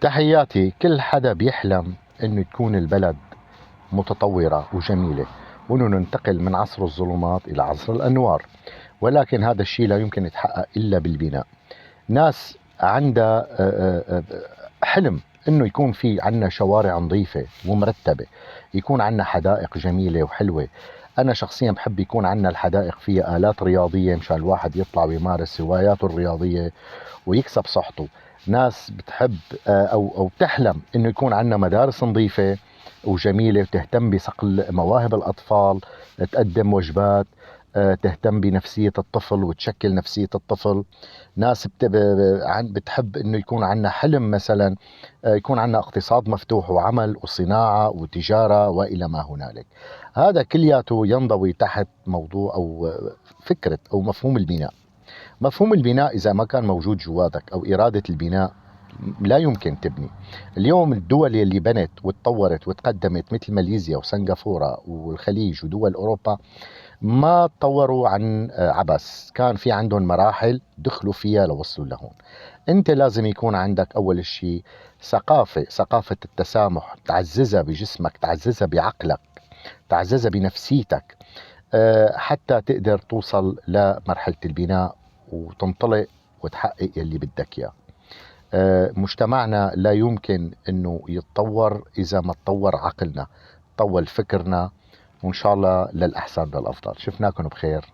تحياتي. كل حدا بيحلم انه تكون البلد متطورة وجميلة، وانه ننتقل من عصر الظلمات الى عصر الانوار، ولكن هذا الشيء لا يمكن يتحقق الا بالبناء. ناس عندها حلم انه يكون في عنا شوارع نظيفة ومرتبة، يكون عنا حدائق جميلة وحلوة. انا شخصيا بحب يكون عنا الحدائق فيها الات رياضية مشان الواحد يطلع ويمارس هواياته الرياضية ويكسب صحته. ناس بتحب او بتحلم انه يكون عندنا مدارس نظيفة وجميلة وتهتم بصقل مواهب الاطفال، تقدم وجبات تهتم بنفسية الطفل وتشكل نفسية الطفل. ناس بتحب انه يكون عندنا حلم مثلا يكون عندنا اقتصاد مفتوح وعمل وصناعة وتجارة والى ما هنالك. هذا كلياته ينضوي تحت موضوع او فكرة او مفهوم البناء. مفهوم البناء إذا ما كان موجود جواتك أو إرادة البناء لا يمكن تبني. اليوم الدول اللي بنت وتطورت وتقدمت مثل ماليزيا وسنغافورة والخليج ودول أوروبا ما تطوروا عن عبث، كان في عندهم مراحل دخلوا فيها لوصلوا لهون. انت لازم يكون عندك اول شيء ثقافة التسامح، تعززها بجسمك، تعززها بعقلك، تعززها بنفسيتك، حتى تقدر توصل لمرحلة البناء وتنطلق وتحقق اللي بدك اياه. مجتمعنا لا يمكن انه يتطور اذا ما تطور عقلنا، تطور فكرنا، وان شاء الله للاحسن للافضل. شفناكم بخير.